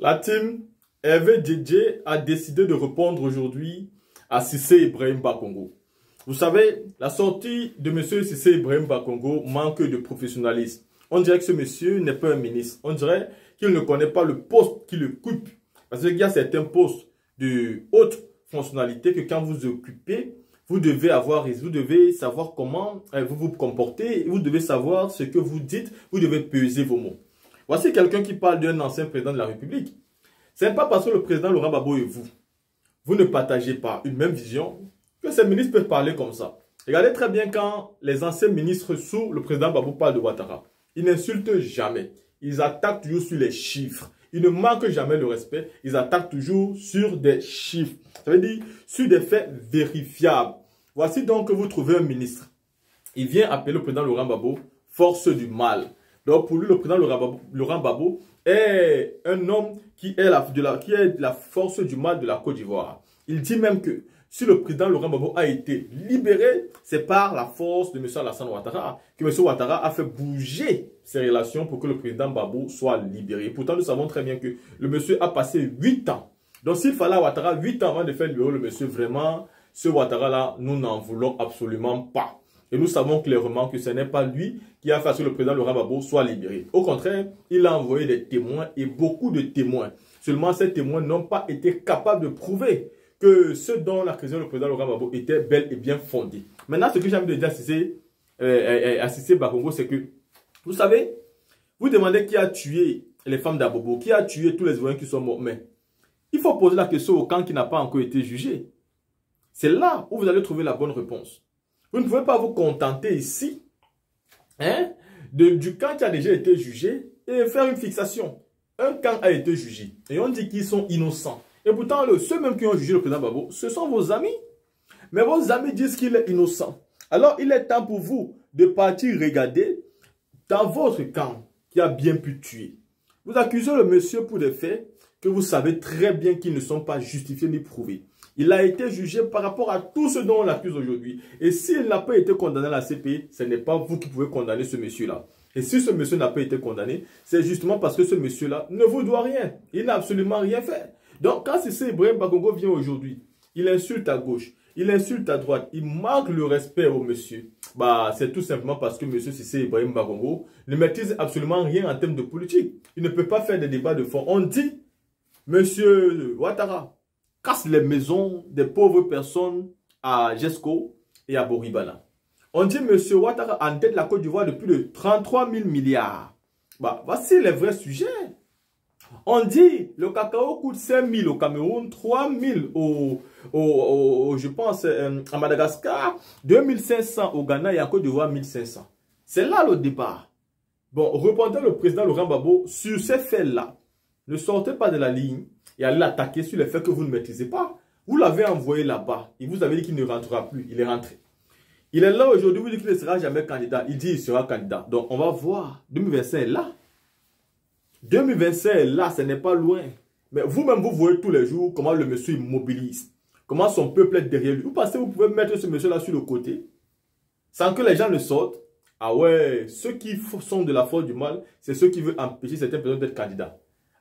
La team Hervé Djedje a décidé de répondre aujourd'hui à Cissé Ibrahim Bakongo. Vous savez, la sortie de M. Cissé Ibrahim Bakongo manque de professionnalisme. On dirait que ce monsieur n'est pas un ministre. On dirait qu'il ne connaît pas le poste qui occupe. Parce qu'il y a certains postes de haute fonctionnalité que quand vous occupez, vous devez savoir comment vous vous comportez, vous devez savoir ce que vous dites, vous devez peser vos mots. Voici quelqu'un qui parle d'un ancien président de la République. Ce n'est pas parce que le président Laurent Gbagbo et vous ne partagez pas une même vision que ces ministres peuvent parler comme ça. Regardez très bien quand les anciens ministres sous le président Gbagbo parlent de Ouattara. Ils n'insultent jamais. Ils attaquent toujours sur les chiffres. Ils ne manquent jamais le respect. Ils attaquent toujours sur des chiffres. Ça veut dire sur des faits vérifiables. Voici donc que vous trouvez un ministre. Il vient appeler le président Laurent Gbagbo force du mal. Donc pour lui, le président Laurent Gbagbo est un homme qui est la force du mal de la Côte d'Ivoire. Il dit même que si le président Laurent Gbagbo a été libéré, c'est par la force de M. Alassane Ouattara que M. Ouattara a fait bouger ses relations pour que le président Gbagbo soit libéré. Pourtant, nous savons très bien que le monsieur a passé 8 ans. Donc s'il fallait à Ouattara 8 ans avant de faire libérer le monsieur, vraiment, ce Ouattara-là, nous n'en voulons absolument pas. Et nous savons clairement que ce n'est pas lui qui a fait que le président Laurent Gbagbo soit libéré. Au contraire, il a envoyé des témoins et beaucoup de témoins. Seulement, ces témoins n'ont pas été capables de prouver que ce dont l'accusation du président Laurent Gbagbo était bel et bien fondé. Maintenant, ce que j'ai envie de dire à Cissé Bakongo, c'est que, vous savez, vous demandez qui a tué les femmes d'Abobo, qui a tué tous les Ivoiriens qui sont morts. Mais il faut poser la question au camp qui n'a pas encore été jugé. C'est là où vous allez trouver la bonne réponse. Vous ne pouvez pas vous contenter ici du camp qui a déjà été jugé et faire une fixation. Un camp a été jugé et on dit qu'ils sont innocents. Et pourtant, ceux même qui ont jugé le président Gbagbo, ce sont vos amis. Mais vos amis disent qu'il est innocent. Alors, il est temps pour vous de partir regarder dans votre camp qui a bien pu tuer. Vous accusez le monsieur pour des faits que vous savez très bien qu'ils ne sont pas justifiés ni prouvés. Il a été jugé par rapport à tout ce dont on l'accuse aujourd'hui. Et s'il n'a pas été condamné à la CPI, ce n'est pas vous qui pouvez condamner ce monsieur-là. Et si ce monsieur n'a pas été condamné, c'est justement parce que ce monsieur-là ne vous doit rien. Il n'a absolument rien fait. Donc, quand Cissé Ibrahim Bakongo vient aujourd'hui, il insulte à gauche, il insulte à droite, il manque le respect au monsieur. Bah, c'est tout simplement parce que monsieur Cissé Ibrahim Bakongo ne maîtrise absolument rien en termes de politique. Il ne peut pas faire des débats de fond. On dit, monsieur Ouattara casse les maisons des pauvres personnes à Jesco et à Boribana. On dit monsieur Ouattara endette la Côte d'Ivoire de plus de 33 000 milliards. Bah, voici les vrais sujets. On dit le cacao coûte 5 000 au Cameroun, 3 000 je pense, à Madagascar, 2 500 au Ghana et en Côte d'Ivoire, 1 500. C'est là le débat. Bon, répondez le président Laurent Gbagbo sur ces faits-là. Ne sortez pas de la ligne et allez l'attaquer sur les faits que vous ne maîtrisez pas. Vous l'avez envoyé là-bas. Il vous avait dit qu'il ne rentrera plus. Il est rentré. Il est là aujourd'hui, vous dites qu'il ne sera jamais candidat. Il dit qu'il sera candidat. Donc, on va voir. 2025 est là. 2025 est là, ce n'est pas loin. Mais vous-même, vous voyez tous les jours comment le monsieur immobilise. Comment son peuple est derrière lui. Vous pensez que vous pouvez mettre ce monsieur-là sur le côté sans que les gens ne sortent? Ah ouais, ceux qui sont de la force du mal, c'est ceux qui veulent empêcher certaines personnes d'être candidats.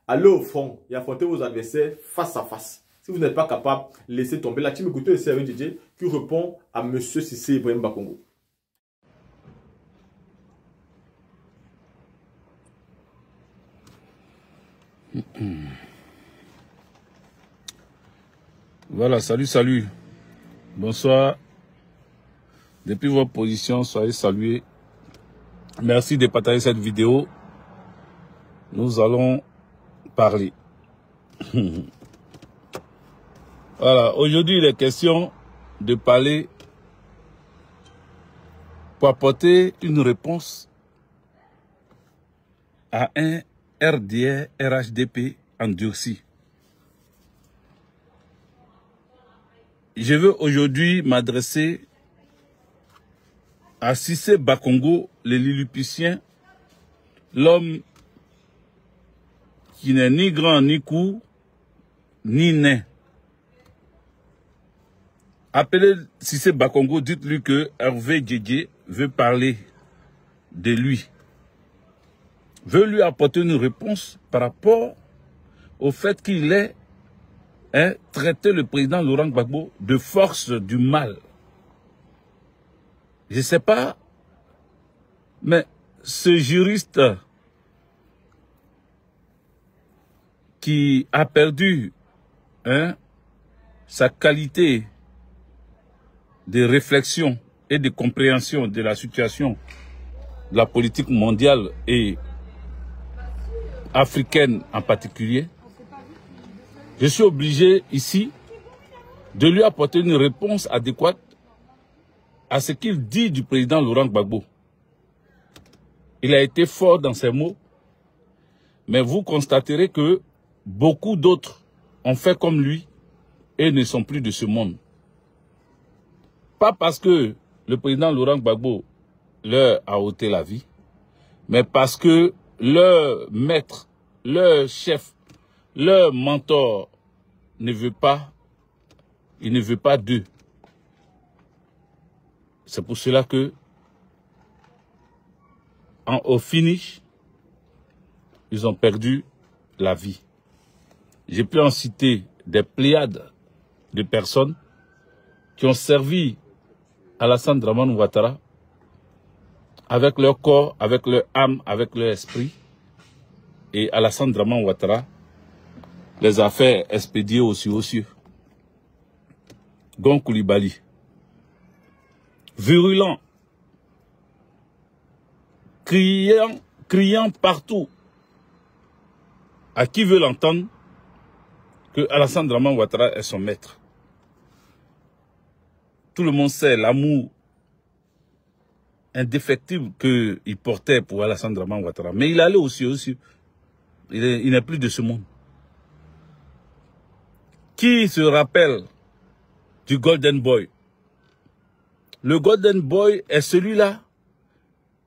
Allez au front et affrontez vos adversaires face à face. Si vous n'êtes pas capable, laissez tomber. La team écoutez le Hervé Djedje qui répond à M. Cissé Ibrahim Bakongo. Voilà, salut. Bonsoir. Depuis votre position, soyez salués. Merci de partager cette vidéo. Nous allons parler. Voilà, aujourd'hui il est question de parler pour apporter une réponse à un RDR RHDP endurci. Je veux aujourd'hui m'adresser à Cissé Bakongo, le Lilliputien, l'homme qui n'est ni grand ni court, ni nain. Appelez Cissé Bakongo, dites-lui que Hervé Djedje veut parler de lui. Veut lui apporter une réponse par rapport au fait qu'il ait traité le président Laurent Gbagbo de force du mal. Je ne sais pas, mais ce juriste qui a perdu sa qualité de réflexion et de compréhension de la situation de la politique mondiale et africaine en particulier, je suis obligé ici de lui apporter une réponse adéquate à ce qu'il dit du président Laurent Gbagbo. Il a été fort dans ses mots, mais vous constaterez que beaucoup d'autres ont fait comme lui et ne sont plus de ce monde. Pas parce que le président Laurent Gbagbo leur a ôté la vie, mais parce que leur maître, leur chef, leur mentor ne veut pas, il ne veut pas d'eux. C'est pour cela que, au finish, ils ont perdu la vie. J'ai pu en citer des pléiades de personnes qui ont servi Alassane Dramane Ouattara avec leur corps, avec leur âme, avec leur esprit. Et Alassane Dramane Ouattara les a fait expédier aux cieux. Gon Coulibaly, virulent, criant partout à qui veut l'entendre que Alassane Dramane Ouattara est son maître. Tout le monde sait l'amour indéfectible qu'il portait pour Alassane Dramane Ouattara. Mais il allait aussi. Il n'est plus de ce monde. Qui se rappelle du Golden Boy? Le Golden Boy est celui-là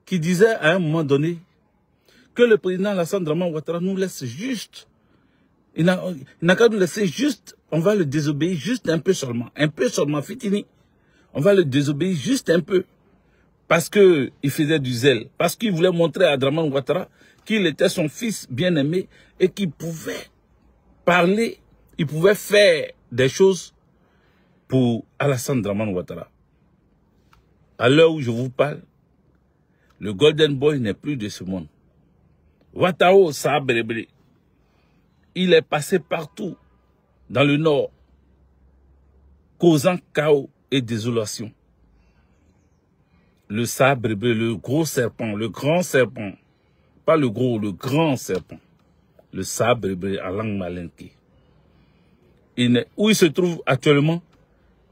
qui disait à un moment donné que le président Alassane Dramane Ouattara nous laisse juste. Il n'a qu'à nous laisser juste, on va le désobéir juste un peu seulement. Un peu seulement, fitini. On va le désobéir juste un peu. Parce qu'il faisait du zèle. Parce qu'il voulait montrer à Dramane Ouattara qu'il était son fils bien-aimé et qu'il pouvait parler, il pouvait faire des choses pour Alassane Dramane Ouattara. À l'heure où je vous parle, le Golden Boy n'est plus de ce monde. Ouattao Saabrebre, il est passé partout dans le nord, causant chaos et désolation. Le Saabrebre, le gros serpent, le grand serpent, pas le gros, le grand serpent, le Saabrebre à langue malinquée. Où il se trouve actuellement?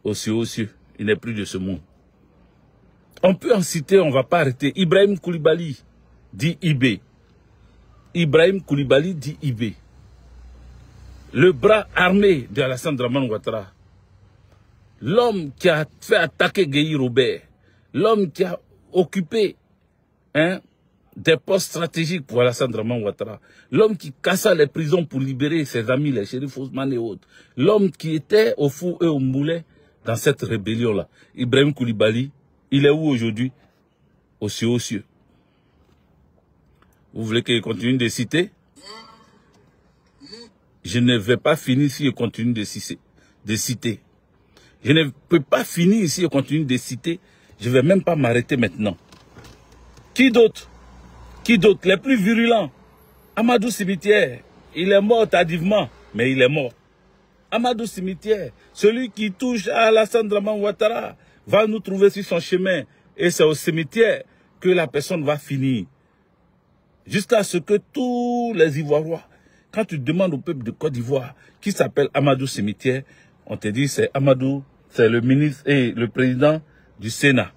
Aux cieux, il n'est plus de ce monde. On peut en citer, on ne va pas arrêter. Ibrahim Coulibaly, dit IB. Ibrahim Coulibaly, dit IB. Le bras armé de Alassane Dramane Ouattara. L'homme qui a fait attaquer Gueye Robert. L'homme qui a occupé des postes stratégiques pour Alassane Dramane Ouattara. L'homme qui cassa les prisons pour libérer ses amis, les shérifs Ousmane et autres. L'homme qui était au four et au moulin dans cette rébellion-là. Ibrahim Coulibaly, il est où aujourd'hui? Aux cieux. Vous voulez que je continue de citer? Je ne vais pas finir si je continue de citer. Je ne peux pas finir si je continue de citer. Je ne vais même pas m'arrêter maintenant. Qui d'autre? Qui d'autre? Les plus virulents. Amadou Cimetière. Il est mort tardivement, mais il est mort. Amadou Cimetière, celui qui touche à Alassane Dramane Ouattara, va nous trouver sur son chemin. Et c'est au cimetière que la personne va finir. Jusqu'à ce que tous les Ivoiriens, quand tu demandes au peuple de Côte d'Ivoire qui s'appelle Amadou Cimetière, on te dit c'est Amadou, c'est le ministre et le président du Sénat.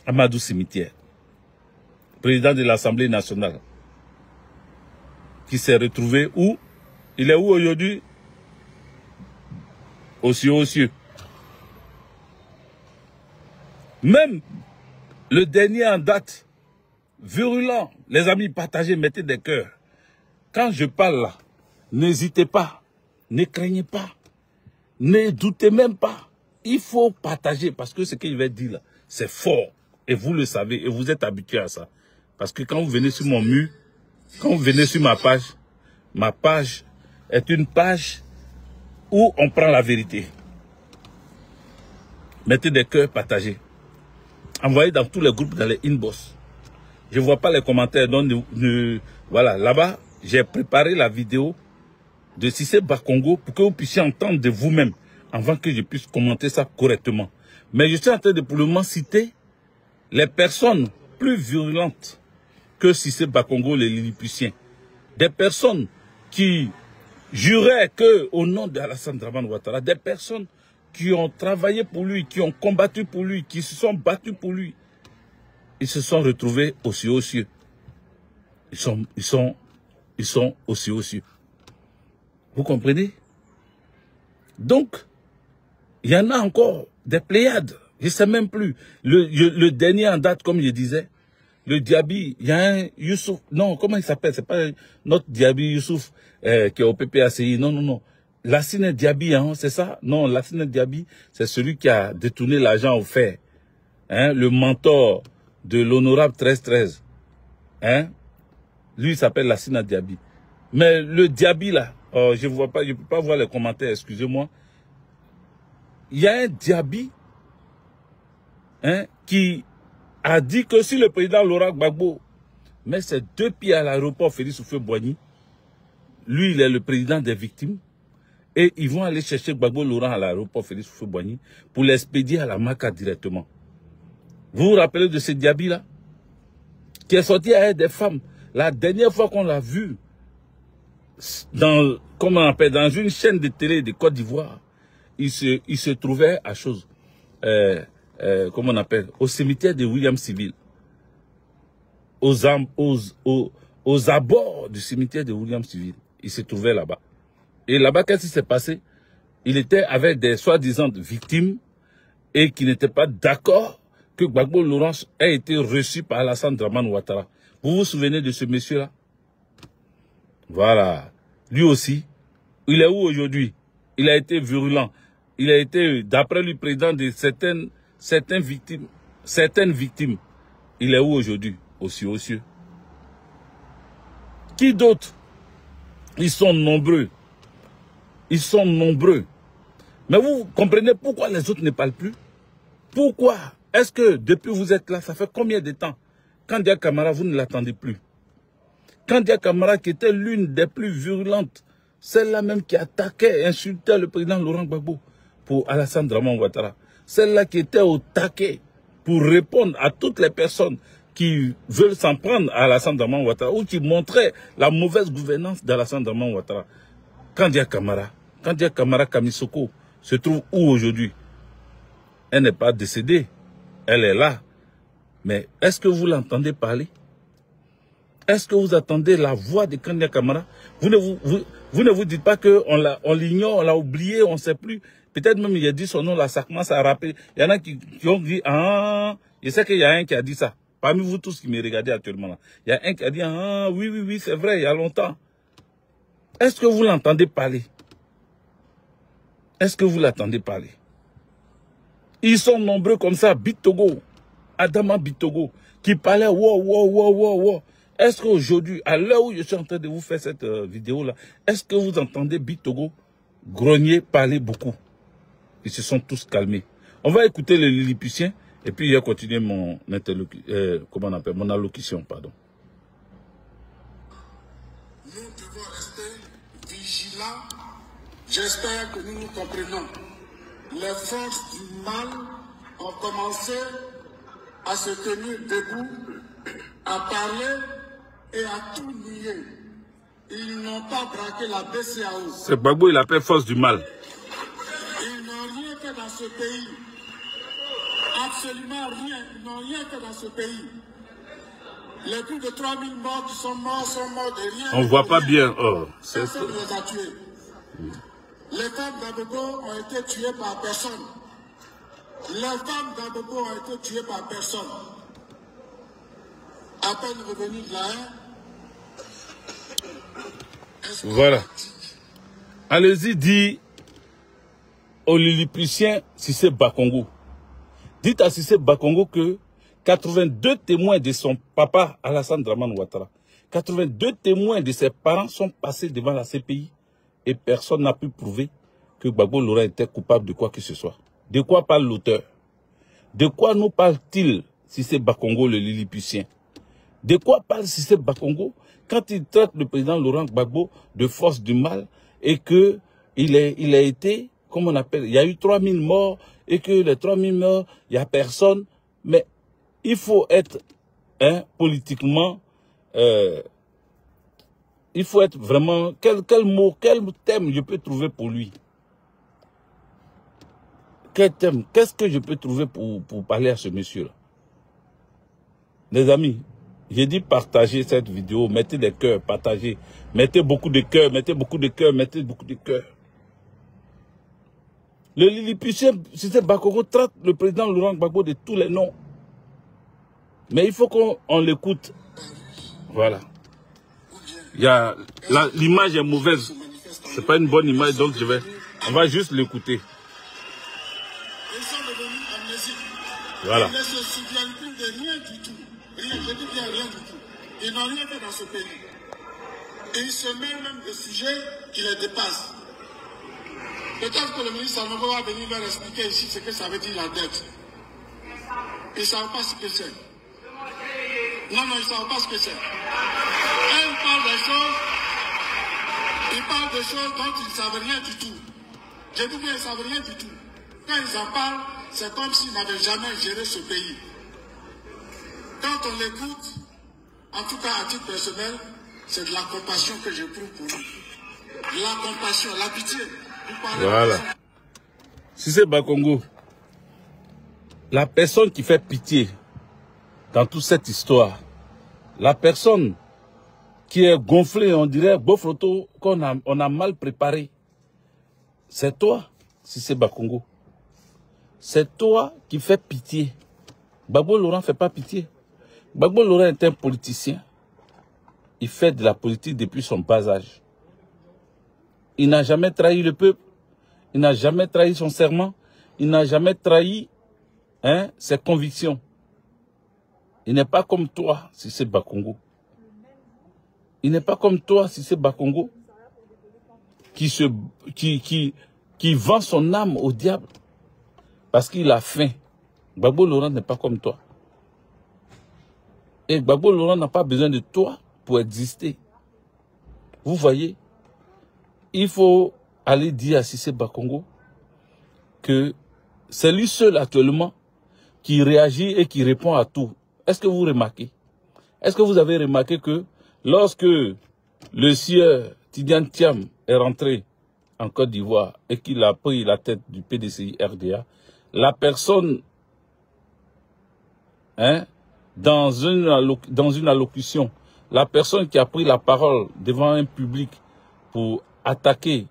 Amadou Cimetière. Président de l'Assemblée nationale. Qui s'est retrouvé où? Il est où aujourd'hui? Aux cieux. Même le dernier en date, virulent, les amis, partagez, mettez des cœurs. Quand je parle là, n'hésitez pas, ne craignez pas, ne doutez même pas. Il faut partager parce que ce que je vais dire là, c'est fort. Et vous le savez, et vous êtes habitués à ça. Parce que quand vous venez sur mon mur, quand vous venez sur ma page est une page où on prend la vérité. Mettez des cœurs partagés. Envoyez dans tous les groupes, dans les inbox. Je ne vois pas les commentaires. Donc, voilà, là-bas, j'ai préparé la vidéo de Cissé Bakongo pour que vous puissiez entendre de vous-même avant que je puisse commenter ça correctement. Mais je suis en train de pour le moment citer les personnes plus virulentes que Cissé Bakongo, les Lilliputiens. Des personnes qui juraient qu'au nom d'Alassane Dramane Ouattara, des personnes qui ont travaillé pour lui, qui ont combattu pour lui, qui se sont battus pour lui, ils se sont retrouvés aussi aux cieux. Ils sont aussi aux cieux. Vous comprenez? Donc, il y en a encore des pléiades. Je ne sais même plus. Le dernier en date, comme je disais, le Diaby, il y a un Youssouf. Non, comment il s'appelle? C'est pas notre Diaby Youssouf qui est au PPACI. Non, non, non. Lassine Diaby, hein, c'est ça? Non, Lassine Diaby, c'est celui qui a détourné l'argent offert. Hein, le mentor de l'honorable 1313. Hein? Lui, il s'appelle Lassine Diaby. Mais le Diaby, là, je vois pas, je peux pas voir les commentaires, excusez-moi. Il y a un Diaby, hein, qui a dit que si le président Laurent Gbagbo met ses 2 pieds à l'aéroport Félix Houphouët-Boigny, lui, il est le président des victimes, et ils vont aller chercher Gbagbo Laurent à l'aéroport Félix Houphouët-Boigny pour l'expédier à la MACA directement. Vous vous rappelez de ce Diaby-là, qui est sorti avec des femmes. La dernière fois qu'on l'a vu, dans, comment on appelle, dans une chaîne de télé de Côte d'Ivoire, il se trouvait à chose, comment on appelle, au cimetière de William Civil, aux abords du cimetière de William Civil. Il se trouvait là-bas. Et là-bas, qu'est-ce qui s'est passé? Il était avec des soi-disant victimes et qui n'étaient pas d'accord que Gbagbo Laurent ait été reçu par Alassane Dramane Ouattara. Vous vous souvenez de ce monsieur-là? Voilà. Lui aussi, il est où aujourd'hui? Il a été virulent. Il a été, d'après lui, président de certaines victimes. Il est où aujourd'hui? Aussi aux cieux. Qui d'autre? Ils sont nombreux. Ils sont nombreux. Mais vous comprenez pourquoi les autres ne parlent plus? Pourquoi? Est-ce que depuis vous êtes là, ça fait combien de temps? Kandia Camara, vous ne l'attendez plus. Kandia Camara, qui était l'une des plus virulentes, celle-là même qui attaquait et insultait le président Laurent Gbagbo pour Alassane Dramane Ouattara. Celle-là qui était au taquet pour répondre à toutes les personnes qui veulent s'en prendre à Alassane Dramane Ouattara ou qui montraient la mauvaise gouvernance d'Alassane Dramane Ouattara. Kandia Camara Kamisoko se trouve où aujourd'hui? Elle n'est pas décédée. Elle est là. Mais est-ce que vous l'entendez parler? Est-ce que vous attendez la voix de Kandia Camara? Vous ne vous dites pas qu'on l'ignore, on l'a oublié, on ne sait plus. Peut-être même il a dit son nom, là, ça commence à rappeler. Il y en a qui ont dit, ah, je sais qu'il y a un qui a dit ça. Parmi vous tous qui me regardez actuellement là. Il y a un qui a dit, ah, oui, c'est vrai, il y a longtemps. Est-ce que vous l'entendez parler? Est-ce que vous l'attendez parler? Ils sont nombreux comme ça, Bitogo, Adama Bitogo, qui parlait, wow. Est-ce qu'aujourd'hui, à l'heure où je suis en train de vous faire cette vidéo-là, est-ce que vous entendez Bitogo grogner, parler beaucoup? Ils se sont tous calmés. On va écouter les Lilliputiens et puis il va continuer mon allocution, pardon. Nous devons rester vigilants. J'espère que nous nous comprenons. Les forces du mal ont commencé à se tenir debout, à parler et à tout nier. Ils n'ont pas braqué la BCAO. C'est Gbagbo, il appelle force du mal. Ils n'ont rien fait dans ce pays. Absolument rien. Ils n'ont rien fait dans ce pays. Les plus de 3000 morts qui sont morts de rien. On ne voit pas bien. Oh, personne ne les a tués. Les femmes d'Abobo ont été tuées par personne. Les femmes d'Abobo ont été tuées par personne. À peine revenus de la haine. Voilà. Allez-y, dit aux Lilliputiens Cissé Bakongo. Dites à Cissé Bakongo que 82 témoins de son papa Alassane Dramane Ouattara, 82 témoins de ses parents sont passés devant la CPI et personne n'a pu prouver que Gbagbo Laurent était coupable de quoi que ce soit. De quoi parle l'auteur? De quoi nous parle-t-il Cissé Bakongo, le Lilliputien? De quoi parle Cissé Bakongo quand il traite le président Laurent Gbagbo de force du mal et que il a été, comment on appelle, il y a eu 3000 morts et que les 3000 morts, il n'y a personne. Mais il faut être politiquement, il faut être vraiment, quel mot, quel thème je peux trouver pour lui? Quel thème? Qu'est-ce que je peux trouver pour parler à ce monsieur-là? Les amis, j'ai dit partagez cette vidéo, mettez des cœurs, partagez, mettez beaucoup de cœurs, mettez beaucoup de cœurs, mettez beaucoup de cœurs. Le Lilliputien, Cissé Bakongo traite le président Laurent Gbagbo de tous les noms. Mais il faut qu'on l'écoute. Voilà. L'image est mauvaise. C'est pas une bonne image, donc on va juste l'écouter. Ils sont devenus amnésiques. Voilà. Ils ne se souviennent plus de rien du tout. Rien, je dis bien rien du tout. Ils n'ont rien fait dans ce pays. Et ils se mêlent même de sujets qui les dépassent. Peut-être que le ministre Sanogo va venir leur expliquer ici ce que ça veut dire la dette. Ils ne savent pas ce que c'est. Non, ils ne savent pas ce que c'est. Ils parlent des choses dont ils ne savent rien du tout. Je dis bien, ils ne savent rien du tout. Quand ils en parlent, c'est comme s'ils n'avaient jamais géré ce pays. Quand on l'écoute, en tout cas à titre personnel, c'est de la compassion que j'éprouve pour lui. La compassion, la pitié. Voilà. Cissé Bakongo, la personne qui fait pitié dans toute cette histoire, la personne qui est gonflée, on dirait, Bofroto, qu'on a mal préparé, c'est toi, Cissé Bakongo. C'est toi qui fais pitié. Gbagbo Laurent ne fait pas pitié. Gbagbo Laurent est un politicien. Il fait de la politique depuis son bas âge. Il n'a jamais trahi le peuple. Il n'a jamais trahi son serment. Il n'a jamais trahi ses convictions. Il n'est pas comme toi, Cissé Bakongo. Il n'est pas comme toi, Cissé Bakongo, qui vend son âme au diable parce qu'il a faim. Gbagbo Laurent n'est pas comme toi. Et Gbagbo Laurent n'a pas besoin de toi pour exister. Vous voyez, il faut aller dire à Cissé Bakongo que c'est lui seul actuellement qui réagit et qui répond à tout. Est-ce que vous remarquez? Est-ce que vous avez remarqué que lorsque le sieur Tidjane Thiam est rentré en Côte d'Ivoire et qu'il a pris la tête du PDCI RDA, la personne, dans une allocution, la personne qui a pris la parole devant un public pour attaquer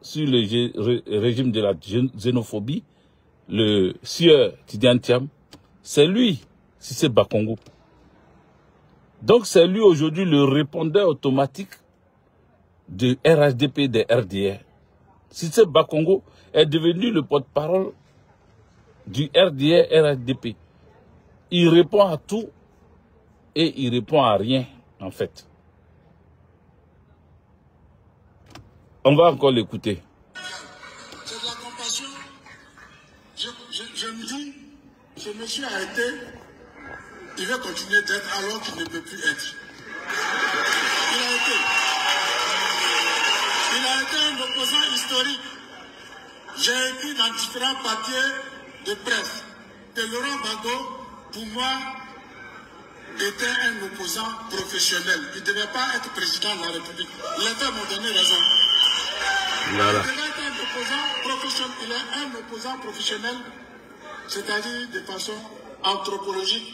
sur le régime de la xénophobie, le sieur Tidjane Thiam, c'est lui, Cissé Bakongo. Donc c'est lui aujourd'hui le répondeur automatique de RHDP et de RDR. Cissé Bakongo est devenu le porte-parole du RDR RHDP. Il répond à tout et il répond à rien, en fait. On va encore l'écouter. C'est de la compassion. Je me dis, ce monsieur a été, il veut continuer d'être alors qu'il ne peut plus être. Il a été un opposant historique. J'ai écrit dans différents papiers de presse que Laurent Gbagbo, pour moi, était un opposant professionnel. Il ne devait pas être président de la République. Les faits m'ont donné raison. Voilà. Il devait être un opposant professionnel. Il est un opposant professionnel, c'est-à-dire de façon anthropologique.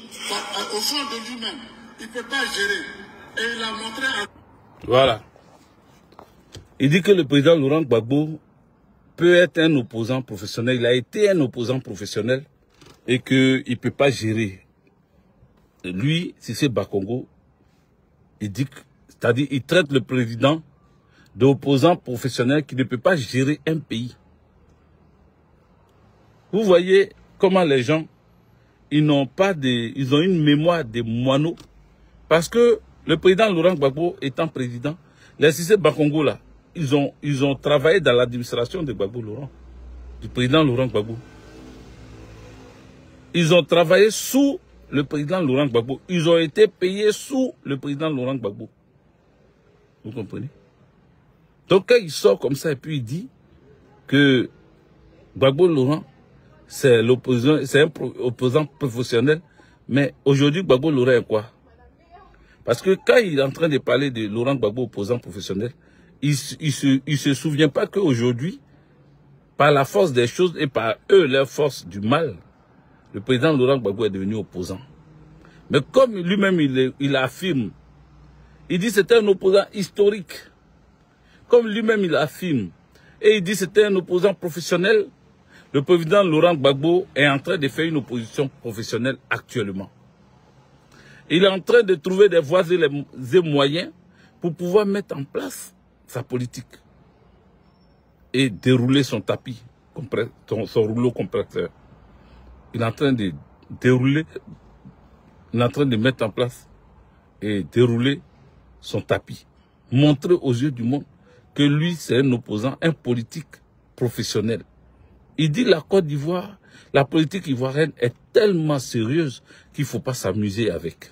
Au fond de lui-même, il ne peut pas gérer. Et il a montré à... Voilà. Il dit que le président Laurent Gbagbo peut être un opposant professionnel. Il a été un opposant professionnel et qu'il ne peut pas gérer. Lui, Cissé Bakongo, il dit, c'est-à-dire il traite le président d'opposant professionnel qui ne peut pas gérer un pays. Vous voyez comment les gens, ils ont une mémoire des moineaux. Parce que le président Laurent Gbagbo étant président, les Cissé Bakongo là, ils ont travaillé dans l'administration de Gbagbo Laurent, du président Laurent Gbagbo. Ils ont travaillé sous le président Laurent Gbagbo. Ils ont été payés sous le président Laurent Gbagbo. Vous comprenez? Donc quand il sort comme ça et puis il dit que Gbagbo Laurent, c'est l'opposant, c'est un opposant professionnel, mais aujourd'hui Gbagbo Laurent est quoi? Parce que quand il est en train de parler de Laurent Gbagbo, opposant professionnel, il se souvient pas qu'aujourd'hui, par la force des choses et par eux, leur force du mal, le président Laurent Gbagbo est devenu opposant. Mais comme lui-même il affirme, il dit que c'était un opposant historique. Comme lui-même il affirme, et il dit que c'était un opposant professionnel, le président Laurent Gbagbo est en train de faire une opposition professionnelle actuellement. Il est en train de trouver des voies et des moyens pour pouvoir mettre en place sa politique et dérouler son tapis, son rouleau compresseur. Il est en train de dérouler, il est en train de mettre en place et dérouler son tapis. Montrer aux yeux du monde que lui, c'est un opposant, un politique professionnel. Il dit la Côte d'Ivoire, la politique ivoirienne est tellement sérieuse qu'il ne faut pas s'amuser avec.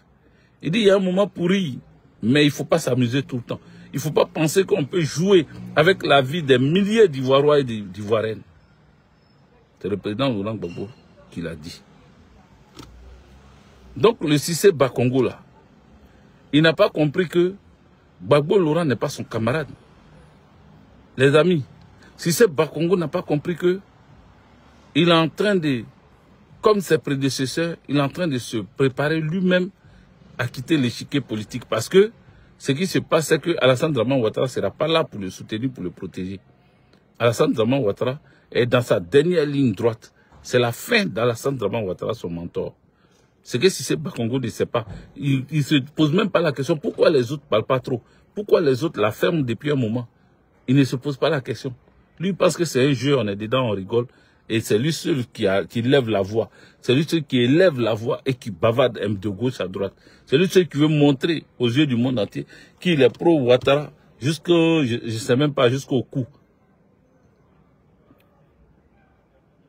Il dit il y a un moment pourri, mais il ne faut pas s'amuser tout le temps. Il ne faut pas penser qu'on peut jouer avec la vie des milliers d'Ivoiriens et d'Ivoiriennes. C'est le président Laurent Gbagbo qui l'a dit. Donc le Cissé Bakongo là, il n'a pas compris que Gbagbo Laurent n'est pas son camarade. Les amis, Cissé Bakongo n'a pas compris que il est en train de, comme ses prédécesseurs, il est en train de se préparer lui-même à quitter l'échiquier politique. Parce que ce qui se passe, c'est que Alassane Dramane Ouattara ne sera pas là pour le soutenir, pour le protéger. Alassane Dramane Ouattara est dans sa dernière ligne droite. C'est la fin d'Alassane Dramane Ouattara, son mentor. Ce que Cissé Bakongo ne sait pas. Il ne se pose même pas la question pourquoi les autres ne parlent pas trop. Pourquoi les autres la ferment depuis un moment. Il ne se pose pas la question. Lui pense que c'est un jeu, on est dedans, on rigole. Et c'est lui seul qui lève la voix. C'est lui seul qui élève la voix et qui bavarde de gauche à droite. C'est lui seul qui veut montrer aux yeux du monde entier qu'il est pro-Ouattara jusqu'au, je ne sais même pas, jusqu'au cou.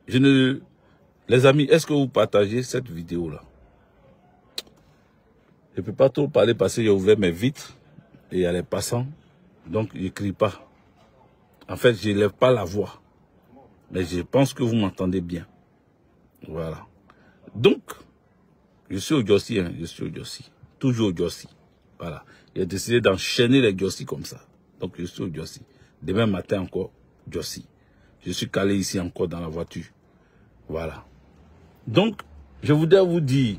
Les amis, est-ce que vous partagez cette vidéo-là? Je ne peux pas trop parler parce que j'ai ouvert mes vitres et il y a les passants. Donc, je ne crie pas. En fait, je ne lève pas la voix. Mais je pense que vous m'entendez bien. Voilà. Donc, je suis au Djossi, hein, je suis au Djossi. Toujours au Djossi. Voilà. J'ai décidé d'enchaîner les Djossi comme ça. Donc, je suis au Djossi. Demain matin encore, Djossi. Je suis calé ici encore dans la voiture. Voilà. Donc, je voudrais vous dire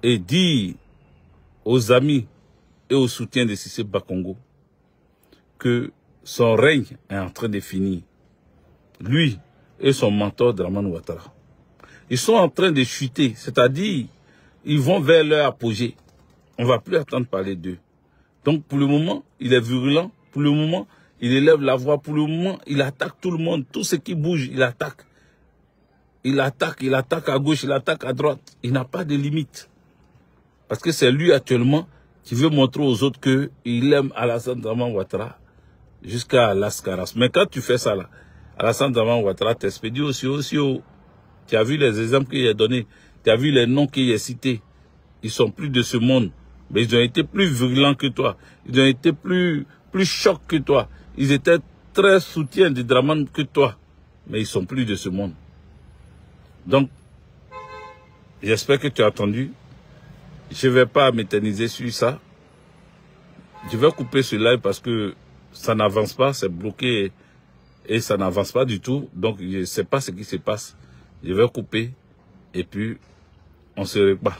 et dire aux amis et aux soutiens de Cissé Bakongo que son règne est en train de finir. Lui et son mentor Dramane Ouattara. Ils sont en train de chuter, c'est-à-dire, ils vont vers leur apogée. On ne va plus attendre parler d'eux. Donc, pour le moment, il est virulent. Pour le moment, il élève la voix. Pour le moment, il attaque tout le monde. Tout ce qui bouge, il attaque. Il attaque à gauche, il attaque à droite. Il n'a pas de limite. Parce que c'est lui actuellement qui veut montrer aux autres qu'il aime Alassane Dramane Ouattara jusqu'à Lascaras. Mais quand tu fais ça là, Alassane Dramane Ouattara t'expédie aussi haut. Tu as vu les exemples qu'il a donnés, tu as vu les noms qu'il a cités. Ils sont plus de ce monde, mais ils ont été plus virulents que toi. Ils ont été plus chocs que toi. Ils étaient très soutiens de Dramane que toi, mais ils sont plus de ce monde. Donc, j'espère que tu as entendu. Je ne vais pas m'éterniser sur ça. Je vais couper ce live parce que ça n'avance pas, c'est bloqué et ça n'avance pas du tout. Donc, je ne sais pas ce qui se passe. Je vais couper et puis on se rebat.